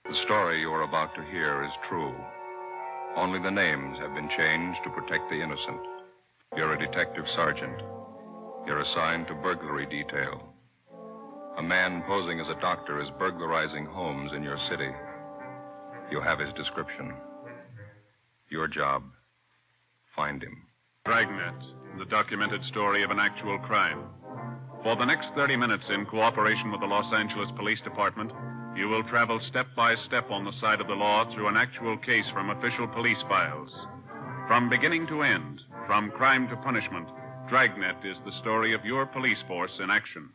The story you are about to hear is true. Only the names have been changed to protect the innocent. You're a detective sergeant. You're assigned to burglary detail. A man posing as a doctor is burglarizing homes in your city. You have his description. Your job, find him. Dragnet, the documented story of an actual crime. For the next 30 minutes, in cooperation with the Los Angeles Police Department, you will travel step by step on the side of the law through an actual case from official police files. From beginning to end, from crime to punishment, Dragnet is the story of your police force in action.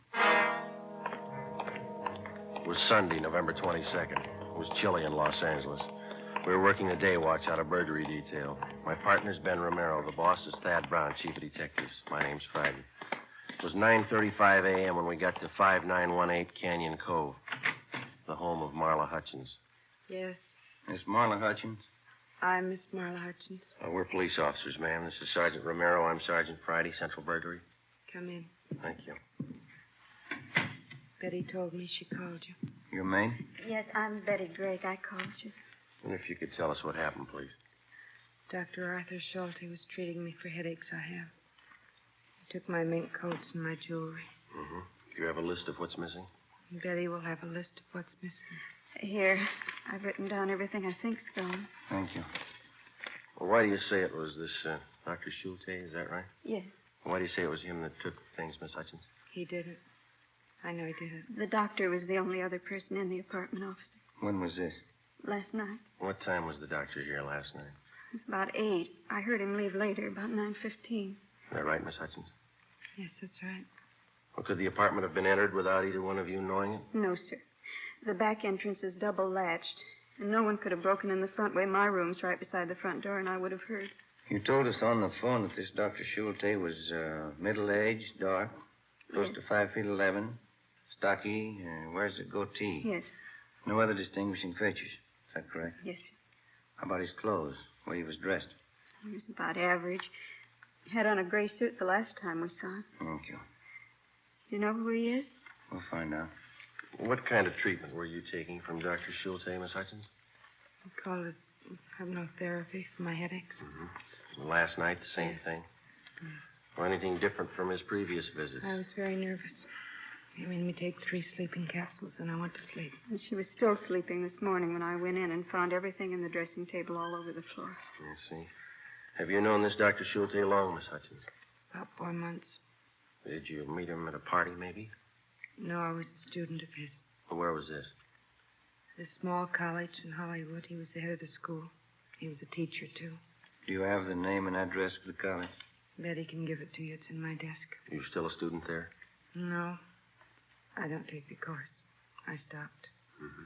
It was Sunday, November 22nd. It was chilly in Los Angeles. We were working the day watch out of burglary detail. My partner's Ben Romero. The boss is Thad Brown, chief of detectives. My name's Friday. It was 9:35 a.m. when we got to 5918 Canyon Cove, the home of Marla Hutchins. Yes. Miss Marla Hutchins? I'm Miss Marla Hutchins. We're police officers, ma'am. This is Sergeant Romero. I'm Sergeant Friday, Central Burglary. Come in. Thank you. Betty told me she called you. Your maid? Yes, I'm Betty Drake. I called you. And if you could tell us what happened, please. Dr. Arthur Schulte was treating me for headaches I have. He took my mink coats and my jewelry. Mm-hmm. Do you have a list of what's missing? Betty will have a list of what's missing. Here, I've written down everything I think's gone. Thank you. Well, why do you say it was this Dr. Schulte? Is that right? Yes. Why do you say it was him that took things, Miss Hutchins? He did it. I know he did it. The doctor was the only other person in the apartment, officer. When was this? Last night. What time was the doctor here last night? It was about 8. I heard him leave later, about 9:15. Is that right, Miss Hutchins? Yes, that's right. Well, could the apartment have been entered without either one of you knowing it? No, sir. The back entrance is double latched, and no one could have broken in the front way. My room's right beside the front door, and I would have heard. You told us on the phone that this Dr. Schulte was middle-aged, dark, close to 5'11", stocky, wears a goatee. Yes. No other distinguishing features. Is that correct? Yes, sir. How about his clothes, where he was dressed? He was about average. Had on a gray suit the last time we saw him. Thank you. Do you know who he is? We'll find out. What kind of treatment were you taking from Dr. Schulte, Miss Hutchins? I call it hypnotherapy for my headaches. Mm-hmm. Last night, the same thing? Yes. Or anything different from his previous visits? I was very nervous. He made me take 3 sleeping capsules, and I went to sleep. And she was still sleeping this morning when I went in and found everything in the dressing table all over the floor. I see. Have you known this Dr. Schulte long, Miss Hutchins? About 4 months. Did you meet him at a party, maybe? No, I was a student of his. Well, where was this? At a small college in Hollywood. He was the head of the school. He was a teacher, too. Do you have the name and address of the college? Betty can give it to you. It's in my desk. You still a student there? No. I don't take the course. I stopped. Mm-hmm.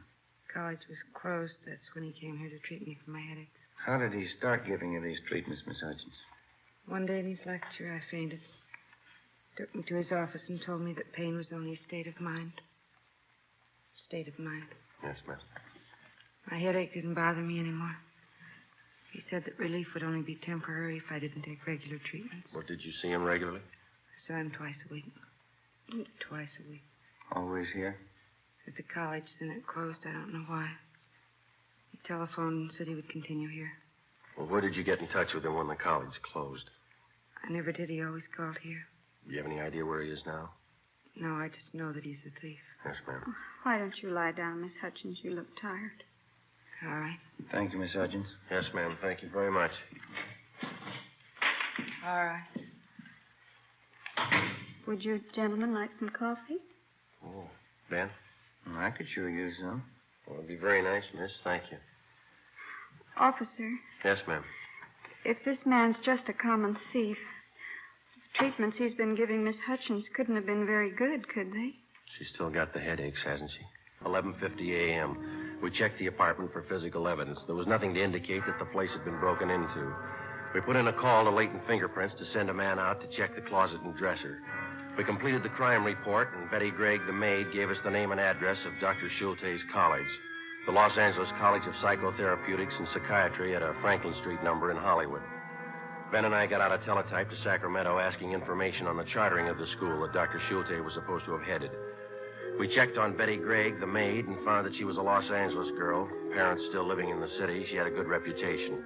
College was closed. That's when he came here to treat me for my headaches. How did he start giving you these treatments, Miss Hutchins? One day in his lecture, I fainted. Took me to his office and told me that pain was only a state of mind. State of mind. Yes, ma'am. My headache didn't bother me anymore. He said that relief would only be temporary if I didn't take regular treatments. Well, did you see him regularly? I saw him twice a week. Twice a week. Always here? At the college, then it closed. I don't know why. He telephoned and said he would continue here. Well, where did you get in touch with him when the college closed? I never did. He always called here. Do you have any idea where he is now? No, I just know that he's a thief. Yes, ma'am. Why don't you lie down, Miss Hutchins? You look tired. All right. Thank you, Miss Hutchins. Yes, ma'am. Thank you very much. All right. Would you gentlemen like some coffee? Oh, Ben? I could sure use some. Well, it'd be very nice, miss. Thank you. Officer, Yes, ma'am. if this man's just a common thief, the treatments he's been giving Miss Hutchins couldn't have been very good, could they? She's still got the headaches, hasn't she? 11:50 a.m. We checked the apartment for physical evidence. There was nothing to indicate that the place had been broken into. We put in a call to Latent Fingerprints to send a man out to check the closet and dresser. We completed the crime report, and Betty Gregg, the maid, gave us the name and address of Dr. Schulte's college, the Los Angeles College of Psychotherapeutics and Psychiatry at a Franklin Street number in Hollywood. Ben and I got out a teletype to Sacramento asking information on the chartering of the school that Dr. Schulte was supposed to have headed. We checked on Betty Gregg, the maid, and found that she was a Los Angeles girl. Parents still living in the city. She had a good reputation.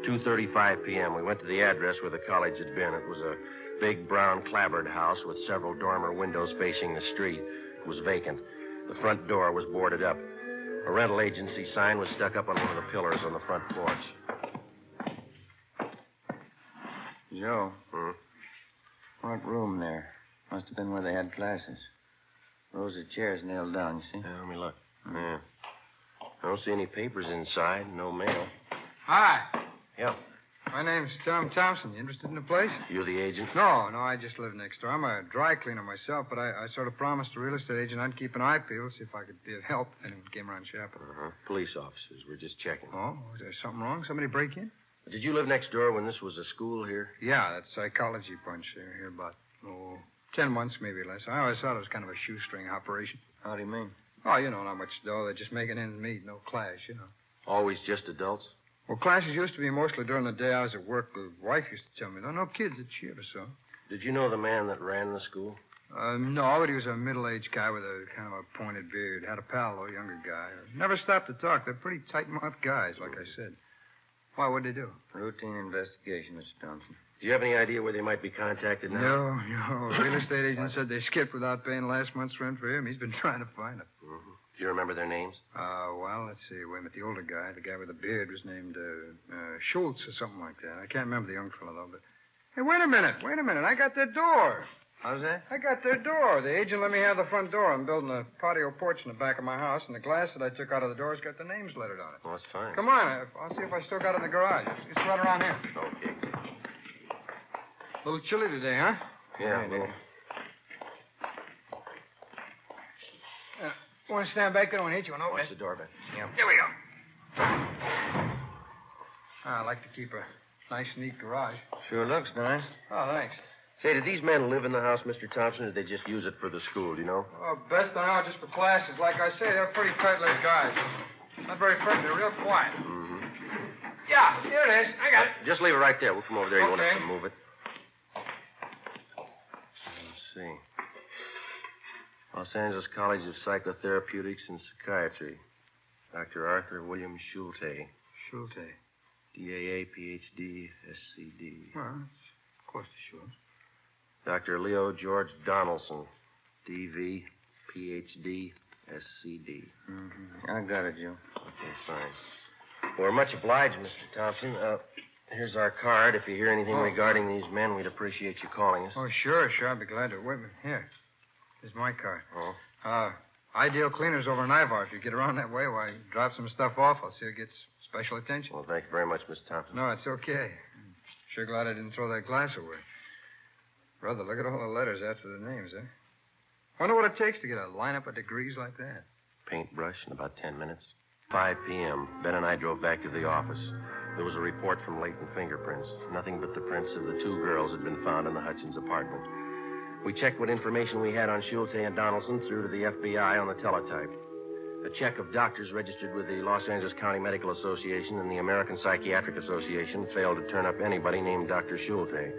2:35 p.m., we went to the address where the college had been. It was a big brown clapboard house with several dormer windows facing the street. It was vacant. The front door was boarded up. A rental agency sign was stuck up on one of the pillars on the front porch. Joe. What room there? Must have been where they had classes. Rows of chairs nailed down, you see? Yeah, let me look. Yeah. I don't see any papers inside. No mail. Hi. Yeah. My name's Tom Thompson. You interested in the place? You the agent? No, I just live next door. I'm a dry cleaner myself, but I sort of promised a real estate agent I'd keep an eye peeled, see if I could be of help. Anyone came around shopping. Police officers. We're just checking. Oh, is there something wrong? Somebody break in? Did you live next door when this was a school here? Yeah, that psychology bunch here about, 10 months, maybe less. I always thought it was kind of a shoestring operation. How do you mean? Oh, not much dough. They're just making ends meet. No clash, Always just adults? Well, classes used to be mostly during the day I was at work. The wife used to tell me. No kids at cheer or so. Did you know the man that ran the school? No, but he was a middle-aged guy with a kind of a pointed beard. Had a pal, though, a younger guy. Never stopped to talk. They're pretty tight-mouthed guys, like I said. Why, what'd they do? Routine investigation, Mr. Thompson. Do you have any idea where they might be contacted now? No. Real estate agent said they skipped without paying last month's rent for him. He's been trying to find it. Do you remember their names? Well, let's see. Wait a minute. The older guy, the guy with the beard, was named Schultz or something like that. I can't remember the young fellow, though, but... Hey, wait a minute. I got their door. How's that? I got their door. The agent let me have the front door. I'm building a patio porch in the back of my house, and the glass that I took out of the door's got their names lettered on it. Well, that's fine. Come on. I'll see if I still got it in the garage. It's right around here. Okay. A little chilly today, huh? Yeah, a little. Want to stand back there? I don't want to hit you. Watch the door, Ben. Yeah. Here we go. I like to keep a nice, neat garage. Sure looks nice. Oh, thanks. Say, did these men live in the house, Mr. Thompson, or did they just use it for the school, do you know? Oh, best I know, just for classes. Like I say, they're pretty tight-lipped guys. Not very friendly. They're real quiet. Yeah, here it is. I got it. Just leave it right there. We'll come over there. You won't Okay. have to move it. Let's see. Los Angeles College of Psychotherapeutics and Psychiatry. Dr. Arthur William Schulte. Schulte. DAA, PhD, SCD. Well, of course the Schultz. Dr. Leo George Donaldson. DV, PhD, SCD. I got it, Joe. Okay, fine. We're much obliged, Mr. Thompson. Here's our card. If you hear anything regarding these men, we'd appreciate you calling us. Oh, sure. I'll be glad to. Wait a minute. Here. Here's my card. Oh? Ideal Cleaners over in Ivar. If you get around that way, why, drop some stuff off. I'll see it gets special attention. Well, thank you very much, Mr. Thompson. No, it's okay. Sure glad I didn't throw that glass away. Brother, look at all the letters after the names, eh? Wonder what it takes to get a lineup of degrees like that. Paintbrush in about 10 minutes. 5 p.m., Ben and I drove back to the office. There was a report from latent fingerprints. Nothing but the prints of the two girls had been found in the Hutchins apartment. We checked what information we had on Schulte and Donaldson through to the FBI on the teletype. A check of doctors registered with the Los Angeles County Medical Association and the American Psychiatric Association failed to turn up anybody named Dr. Schulte.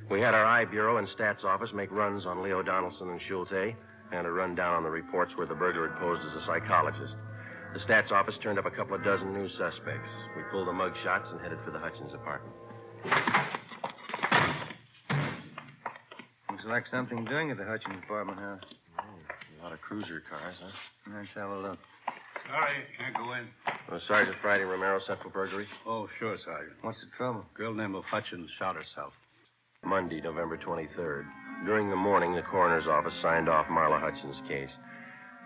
We had our I Bureau and Stats Office make runs on Leo Donaldson and Schulte and a rundown on the reports where the burglar had posed as a psychologist. The Stats Office turned up a couple of dozen new suspects. We pulled the mug shots and headed for the Hutchins apartment. Looks like something doing at the Hutchins apartment house. A lot of cruiser cars, huh? Let's have a look. Sorry, can't go in. Sergeant Friday Romero, Central Burglary. Oh, sure, Sergeant. What's the trouble? Girl named Hutchins shot herself. Monday, November 23rd. During the morning, the coroner's office signed off Marla Hutchins' case.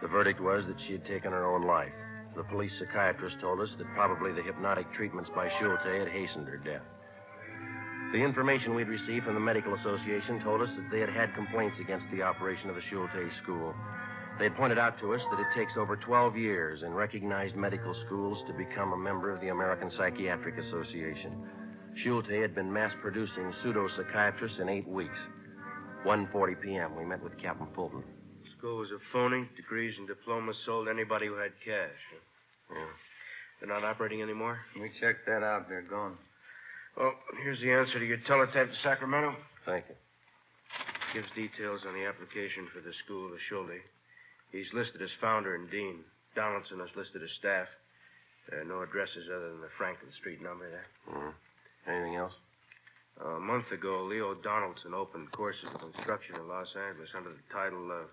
The verdict was that she had taken her own life. The police psychiatrist told us that probably the hypnotic treatments by Schulte had hastened her death. The information we'd received from the Medical Association told us that they had had complaints against the operation of the Schulte school. They had pointed out to us that it takes over 12 years in recognized medical schools to become a member of the American Psychiatric Association. Schulte had been mass-producing pseudo-psychiatrists in 8 weeks. 1:40 p.m., we met with Captain Fulton. School was a phony. Degrees and diplomas sold to anybody who had cash. Yeah. They're not operating anymore? We checked that out. They're gone. Well, here's the answer to your teletype to Sacramento. Thank you. Gives details on the application for the school to Schulte. He's listed as founder and dean. Donaldson is listed as staff. There are no addresses other than the Franklin Street number there. Anything else? A month ago, Leo Donaldson opened courses of instruction in Los Angeles under the title of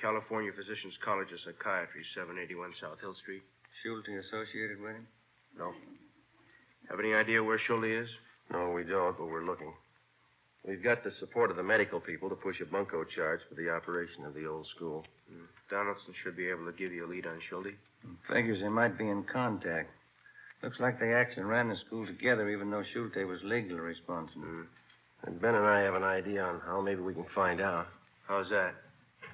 California Physicians College of Psychiatry, 781 South Hill Street. Schulte associated with him? No. Have any idea where Schulte is? No, we don't, but we're looking. We've got the support of the medical people to push a bunco charge for the operation of the old school. Donaldson should be able to give you a lead on Schulte. Figures they might be in contact. Looks like they actually ran the school together, even though Schulte was legally responsible. And Ben and I have an idea on how maybe we can find out. How's that?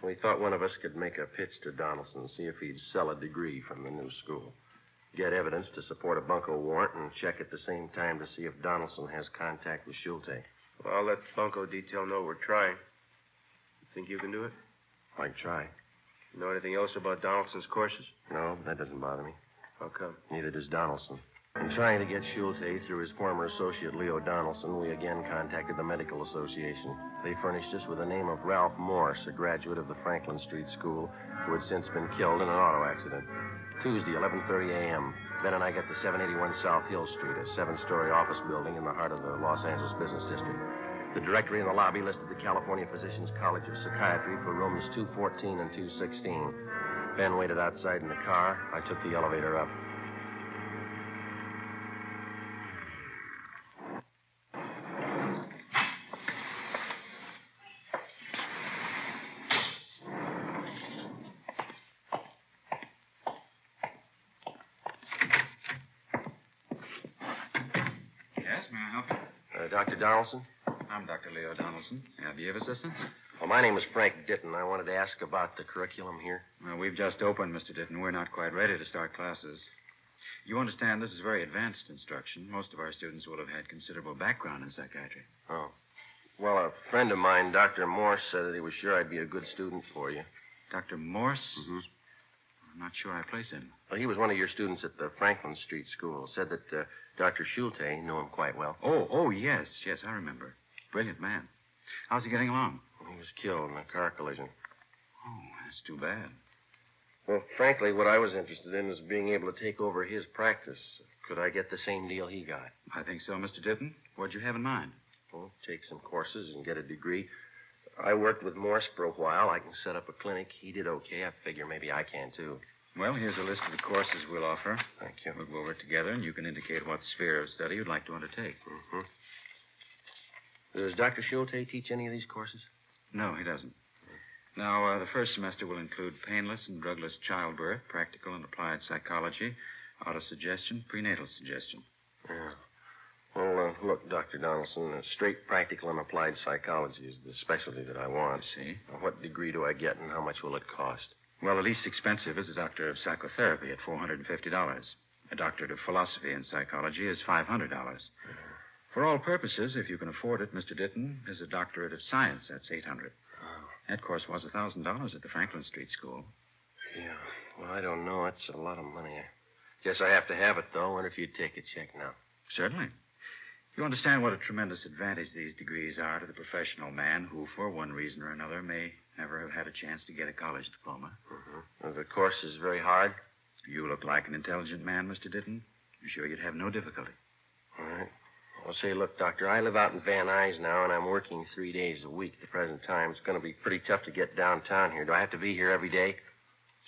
We thought one of us could make a pitch to Donaldson, see if he'd sell a degree from the new school. Get evidence to support a bunco warrant and check at the same time to see if Donaldson has contact with Schulte. Well, I'll let Bunko detail know we're trying. You think you can do it? I'd try. You know anything else about Donaldson's courses? No, that doesn't bother me. How come? Neither does Donaldson. In trying to get Schulte through his former associate, Leo Donaldson, we again contacted the Medical Association. They furnished us with the name of Ralph Morse, a graduate of the Franklin Street School, who had since been killed in an auto accident. Tuesday, 11:30 a.m., Ben and I got to 781 South Hill Street, a 7-story office building in the heart of the Los Angeles business district. The directory in the lobby listed the California Physicians College of Psychiatry for rooms 214 and 216. Ben waited outside in the car. I took the elevator up. Dr. Donaldson? I'm Dr. Leo Donaldson. Have you have assistance? Well, my name is Frank Ditton. I wanted to ask about the curriculum here. Well, we've just opened, Mr. Ditton. We're not quite ready to start classes. You understand this is very advanced instruction. Most of our students will have had considerable background in psychiatry. Oh. Well, a friend of mine, Dr. Morse, said that he was sure I'd be a good student for you. Dr. Morse? Mm-hmm. I'm not sure I place him. Well, he was one of your students at the Franklin Street School. Said that Dr. Schulte knew him quite well. Oh, yes, I remember. Brilliant man. How's he getting along? He was killed in a car collision. Oh, that's too bad. Well, frankly, what I was interested in is being able to take over his practice. Could I get the same deal he got? I think so, Mr. Ditton. What'd you have in mind? Well, take some courses and get a degree. I worked with Morse for a while. I can set up a clinic. He did okay. I figure maybe I can, too. Well, here's a list of the courses we'll offer. Thank you. We'll go over it together, and you can indicate what sphere of study you'd like to undertake. Does Dr. Schulte teach any of these courses? No, he doesn't. Now, the first semester will include painless and drugless childbirth, practical and applied psychology, autosuggestion, prenatal suggestion. Yeah. Well, look, Dr. Donaldson, straight practical and applied psychology is the specialty that I want. I see. Now, what degree do I get, and how much will it cost? Well, the least expensive is a doctor of psychotherapy at $450. A doctorate of philosophy and psychology is $500. For all purposes, if you can afford it, Mr. Ditton, is a doctorate of science. That's $800. Oh. That course was $1,000 at the Franklin Street School. Yeah. Well, I don't know. That's a lot of money. I guess I have to have it, though. I wonder if you'd take a check now. Certainly. You understand what a tremendous advantage these degrees are to the professional man who, for one reason or another, may never have had a chance to get a college diploma. Well, the course is very hard. You look like an intelligent man, Mr. Ditton. I'm sure you'd have no difficulty. All right. Well, say, look, Doctor, I live out in Van Nuys now, and I'm working 3 days a week at the present time. It's going to be pretty tough to get downtown here. Do I have to be here every day?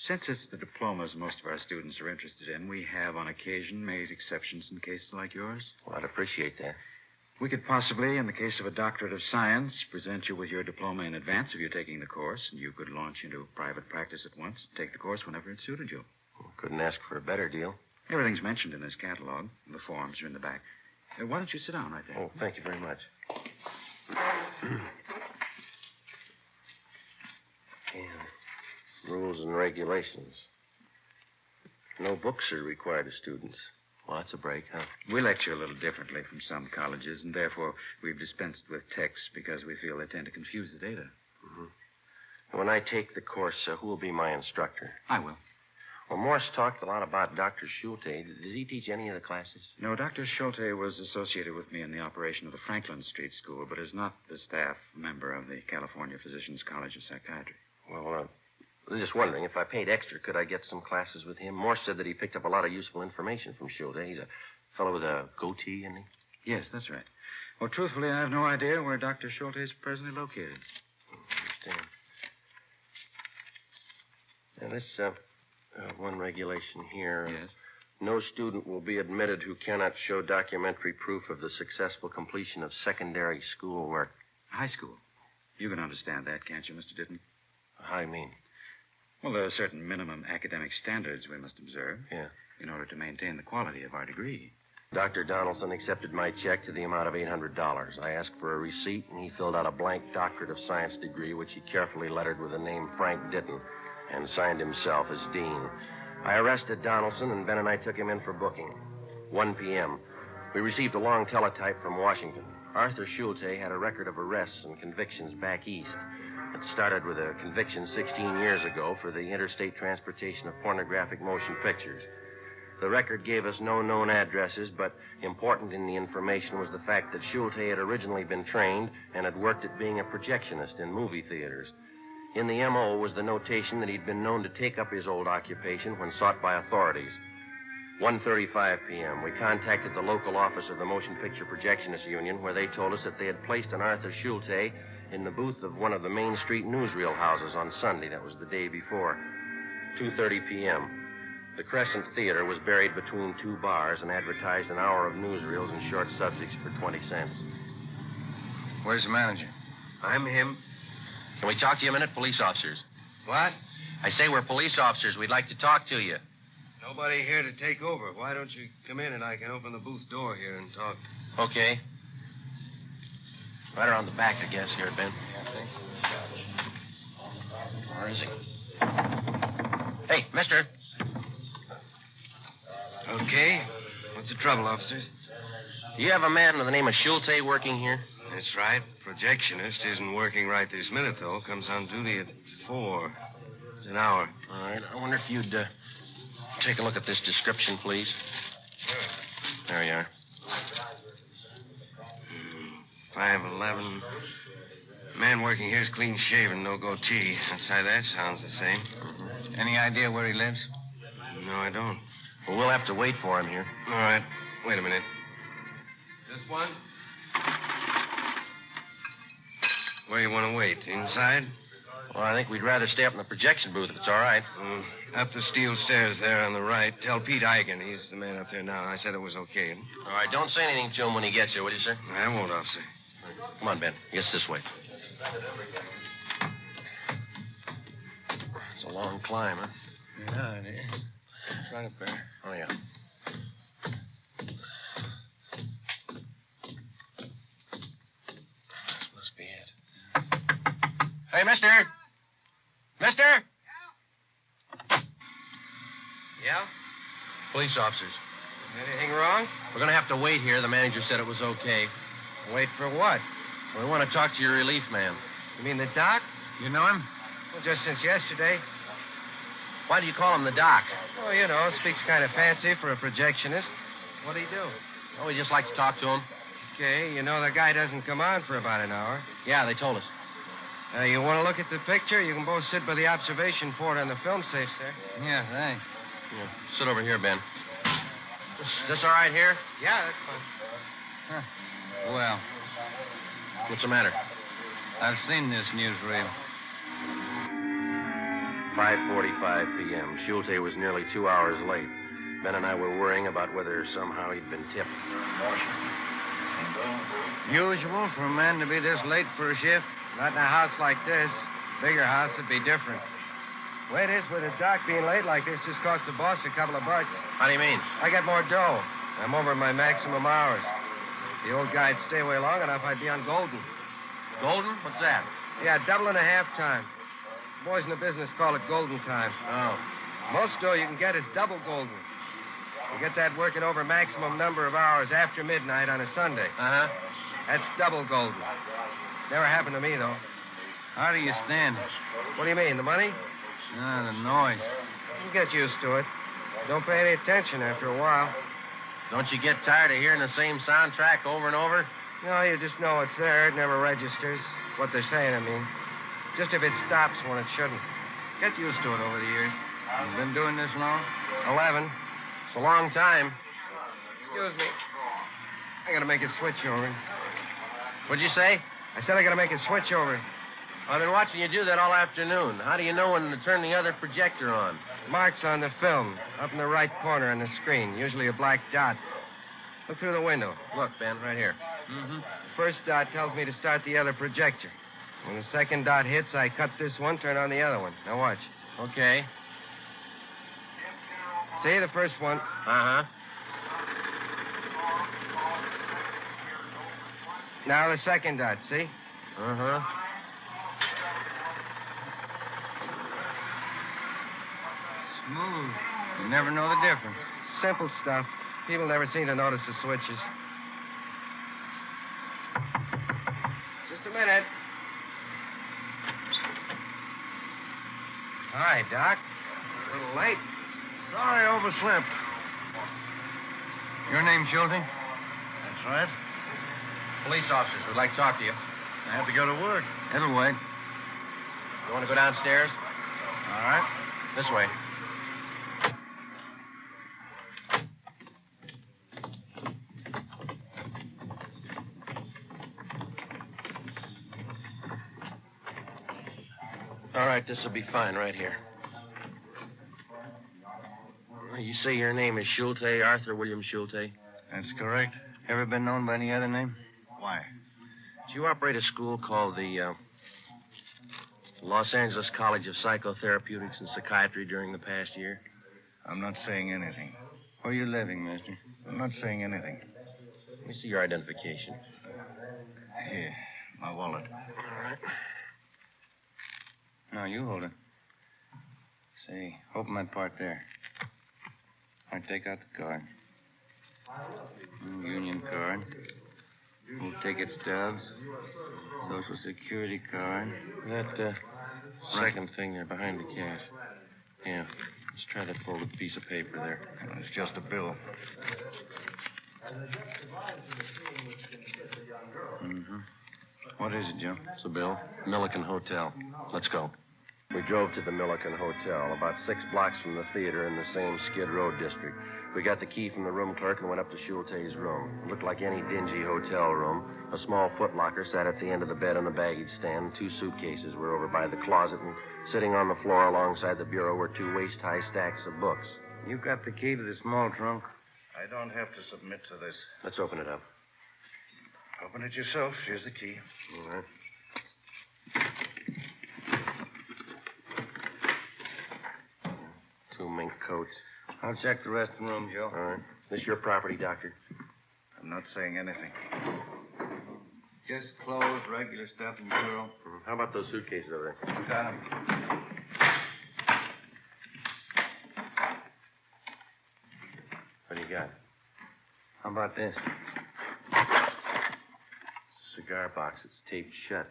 Since it's the diplomas most of our students are interested in, we have on occasion made exceptions in cases like yours. Well, I'd appreciate that. We could possibly, in the case of a doctorate of science, present you with your diploma in advance of your taking the course, and you could launch into private practice at once and take the course whenever it suited you. Well, couldn't ask for a better deal. Everything's mentioned in this catalog. The forms are in the back. Why don't you sit down right there? Oh, thank you very much. Yeah. Rules and regulations. No books are required of students. Well, that's a break, huh? We lecture a little differently from some colleges, and therefore we've dispensed with texts because we feel they tend to confuse the data. When I take the course, who will be my instructor? I will. Well, Morse talked a lot about Dr. Schulte. Does he teach any of the classes? No, Dr. Schulte was associated with me in the operation of the Franklin Street School, but is not the staff member of the California Physicians College of Psychiatry. Well, I was just wondering, if I paid extra, could I get some classes with him? Morse said that he picked up a lot of useful information from Schulte. He's a fellow with a goatee, isn't he? Yes, that's right. Well, truthfully, I have no idea where Dr. Schulte is presently located. I understand. Now, this one regulation here. Yes? No student will be admitted who cannot show documentary proof of the successful completion of secondary schoolwork. High school. You can understand that, can't you, Mr. Ditton? How do you mean? Well, there are certain minimum academic standards we must observe. Yeah. In order to maintain the quality of our degree. Dr. Donaldson accepted my check to the amount of $800. I asked for a receipt, and he filled out a blank doctorate of science degree, which he carefully lettered with the name Frank Ditton, and signed himself as dean. I arrested Donaldson, and Ben and I took him in for booking. 1 p.m. We received a long teletype from Washington. Arthur Schulte had a record of arrests and convictions back east. It started with a conviction 16 years ago for the interstate transportation of pornographic motion pictures. The record gave us no known addresses, but important in the information was the fact that Schulte had originally been trained and had worked at being a projectionist in movie theaters. In the M.O. was the notation that he'd been known to take up his old occupation when sought by authorities. 1:35 p.m., we contacted the local office of the Motion Picture Projectionists Union, where they told us that they had placed an Arthur Schulte in the booth of one of the Main Street newsreel houses on Sunday. That was the day before. 2:30 p.m. The Crescent Theater was buried between two bars and advertised an hour of newsreels and short subjects for 20 cents. Where's the manager? I'm him. Can we talk to you a minute, police officers? What? I say we're police officers. We'd like to talk to you. Nobody here to take over. Why don't you come in and I can open the booth door here and talk? Okay. Right around the back, I guess, here, Ben. Where is he? Hey, mister. Okay. What's the trouble, officers? Do you have a man with the name of Schulte working here? That's right. Projectionist isn't working right this minute, though. Comes on duty at 4. It's an hour. All right. I wonder if you'd take a look at this description, please. Sure. There you are. 5'11". Man working here's clean shaven, no goatee. Outside that sounds the same. Mm-hmm. Any idea where he lives? No, I don't. Well, we'll have to wait for him here. All right. Wait a minute. This one? Where you want to wait? Inside? Well, I think we'd rather stay up in the projection booth if it's all right. Up the steel stairs there on the right. Tell Pete Eichen. He's the man up there now. I said it was okay. All right. Don't say anything to him when he gets here, will you, sir? I won't, officer. Come on, Ben. Yes, this way. It's a long climb, huh? Yeah, it is. It's right up there. Oh, yeah. This must be it. Hey, mister! Mister! Yeah? Police officers. Anything wrong? We're going to have to wait here. The manager said it was okay. Wait for what? We want to talk to your relief man. You mean the doc? You know him? Well, just since yesterday. Why do you call him the doc? Oh, you know, speaks kind of fancy for a projectionist. What do you do? Oh, we just like to talk to him. Okay, you know the guy doesn't come on for about an hour. Yeah, they told us. You want to look at the picture? You can both sit by the observation port on the film safe, sir. Yeah, thanks. Yeah. Sit over here, Ben. This all right here? Yeah, that's fine. Huh. Well, What's the matter? I've seen this newsreel. 5:45 p.m. Schulte was nearly 2 hours late. Ben and I were worrying about whether somehow he'd been tipped. Usual for a man to be this late for a shift? Not in a house like this. Bigger house would be different. Way it is with a doc being late like this just costs the boss a couple of bucks. How do you mean? I got more dough. I'm over my maximum hours. The old guy'd stay away long enough, I'd be on Golden. Golden? What's that? Yeah, double and a half time. Boys in the business call it Golden time. Oh. Most dough you can get is double Golden. You get that working over maximum number of hours after midnight on a Sunday. Uh-huh. That's double Golden. Never happened to me, though. How do you stand it? What do you mean, the money? The noise. You get used to it. Don't pay any attention after a while. Don't you get tired of hearing the same soundtrack over and over? No, you just know it's there. It never registers. What they're saying, I mean. Just if it stops when it shouldn't. Get used to it over the years. You've been doing this long? 11. It's a long time. Excuse me. I gotta make a switch over. What'd you say? I said I gotta make a switch over. I've been watching you do that all afternoon. How do you know when to turn the other projector on? Marks on the film, up in the right corner on the screen, usually a black dot. Look through the window. Look, Ben, right here. Mm-hmm. First dot tells me to start the other projector. When the second dot hits, I cut this one, turn on the other one. Now watch. Okay. See, the first one. Uh-huh. Now the second dot, see? Uh-huh. Smooth. You never know the difference. Simple stuff. People never seem to notice the switches. Just a minute. Hi, Doc. A little late. Sorry, I overslept. Your name, Schulte? That's right. Police officers would like to talk to you. I have to go to work. It'll wait. You want to go downstairs? All right. This way. All right, this will be fine right here. You say your name is Schulte, Arthur William Schulte? That's correct. Ever been known by any other name? Why? Do you operate a school called the Los Angeles College of Psychotherapeutics and Psychiatry during the past year? I'm not saying anything. Where are you living, mister? I'm not saying anything. Let me see your identification. Here, my wallet. All right. No, you hold it. Say, open that part there. All right, take out the card. Union card. Full ticket stubs. Social Security card. That second thing there behind the cash. Yeah. Let's try that folded piece of paper there. It's just a bill. Mm-hmm. What is it, Joe? It's a bill. Milliken Hotel. Let's go. We drove to the Milliken Hotel, about 6 blocks from the theater in the same Skid Row district. We got the key from the room clerk and went up to Schulte's room. It looked like any dingy hotel room. A small footlocker sat at the end of the bed on the baggage stand. 2 suitcases were over by the closet, and sitting on the floor alongside the bureau were 2 waist-high stacks of books. You got the key to the small trunk? I don't have to submit to this. Let's open it up. Open it yourself. Here's the key. All right. Two mink coats. I'll check the rest of the room, Joe. All right. This your property, Doctor? I'm not saying anything. Just clothes, regular stuff in the bureau. How about those suitcases over there? Got 'em. What do you got? How about this? It's a cigar box. It's taped shut.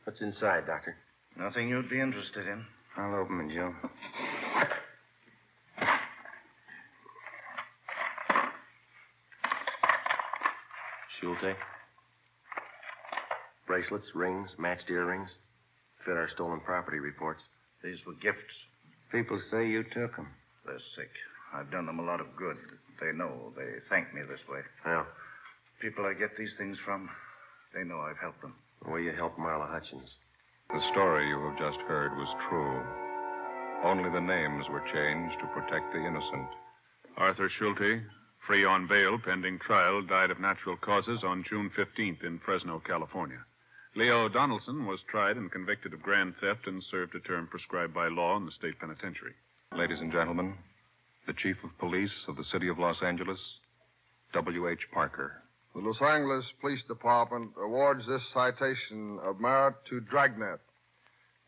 What's inside, Doctor? Nothing you'd be interested in. I'll open it, Joe. Schulte? Bracelets, rings, matched earrings. Fit our stolen property reports. These were gifts. People say you took 'em. They're sick. I've done them a lot of good. They know. They thank me this way. Well, People I get these things from, they know I've helped them. the way you helped Marla Hutchins. The story you have just heard was true. Only the names were changed to protect the innocent. Arthur Schulte, free on bail pending trial, died of natural causes on June 15th in Fresno, California. Leo Donaldson was tried and convicted of grand theft and served a term prescribed by law in the state penitentiary. Ladies and gentlemen, the Chief of Police of the City of Los Angeles, W.H. Parker. The Los Angeles Police Department awards this citation of merit to Dragnet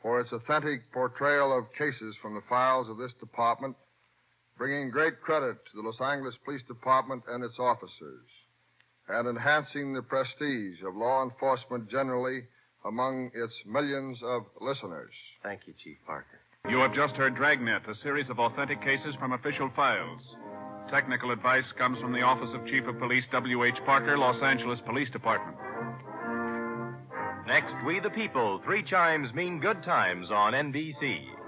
for its authentic portrayal of cases from the files of this department, bringing great credit to the Los Angeles Police Department and its officers, and enhancing the prestige of law enforcement generally among its millions of listeners. Thank you, Chief Parker. You have just heard Dragnet, a series of authentic cases from official files. Technical advice comes from the Office of Chief of Police W.H. Parker, Los Angeles Police Department. Next, We the People, 3 chimes mean good times on NBC.